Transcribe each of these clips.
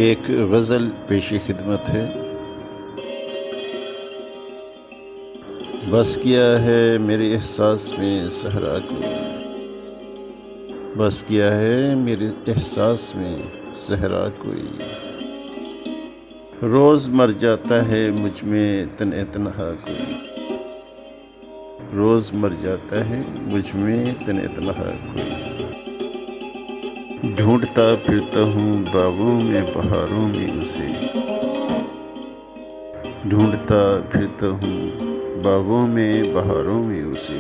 एक गज़ल पेश खिदमत है। बस किया है मेरे एहसास में सहरा कोई, बस किया है मेरे एहसास में सहरा कोई। रोज़ मर जाता है मुझ में तन्हा तन्हा कोई, रोज़ मर जाता है मुझ में तन्हा तन्हा कोई। ढूंढता फिरता हूँ बागों में बहारों में उसे, ढूंढता फिरता हूँ बागों में बहारों में उसे।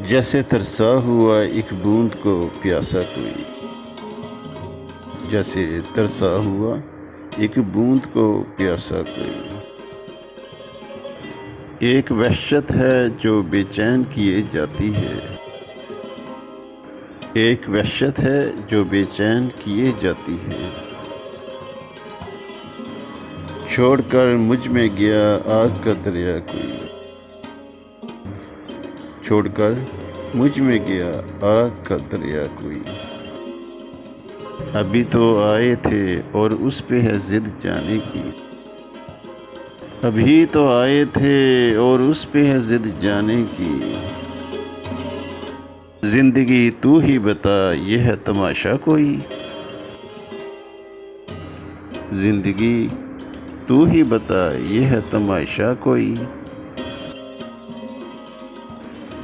जैसे तरसा हुआ एक बूंद को प्यासा कोई, जैसे तरसा हुआ एक बूंद को प्यासा कोई। एक वहशत है जो बेचैन किए जाती है, एक वहशत है जो बेचैन किए जाती है। छोड़कर मुझ में गया आग का दरिया कोई, छोड़कर मुझ में गया आग का दरिया कोई। अभी तो आए थे और उस पे है जिद जाने की, अभी तो आए थे और उस पे है जिद जाने की। जिंदगी तू ही बता ये है तमाशा कोई, जिंदगी तू ही बता ये है तमाशा कोई।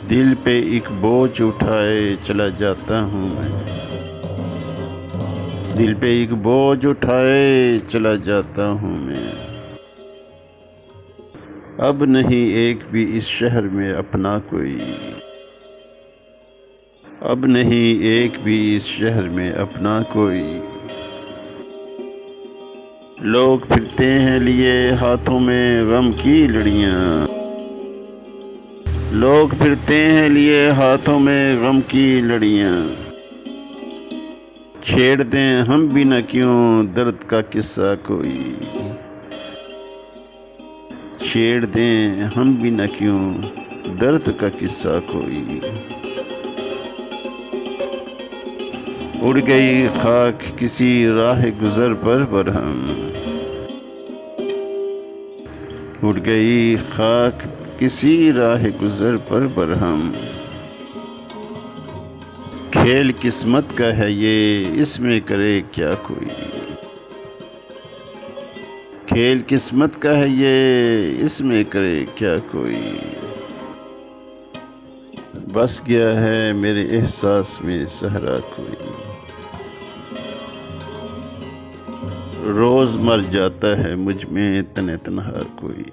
दिल पे एक बोझ उठाए चला जाता हूँ मैं, दिल पे एक बोझ उठाए चला जाता हूँ मैं। अब नहीं एक भी इस शहर में अपना कोई, अब नहीं एक भी इस शहर में अपना कोई। लोग फिरते हैं लिए हाथों में गम की लड़ियाँ, लोग फिरते हैं लिए हाथों में गम की लड़ियाँ। छेड़ दें हम भी न क्यों दर्द का किस्सा कोई, छेड़ दें हम भी न क्यों दर्द का किस्सा कोई। उड़ गई खाक किसी राह गुज़र पर बरहम, उड़ गई खाक किसी राह गुज़र पर बरहम। खेल किस्मत का है ये इसमें करे क्या कोई, खेल किस्मत का है ये इसमें करे क्या कोई। बस गया है मेरे एहसास में सहरा कोई, रोज़ मर जाता है मुझ में तन्हा तन्हा कोई।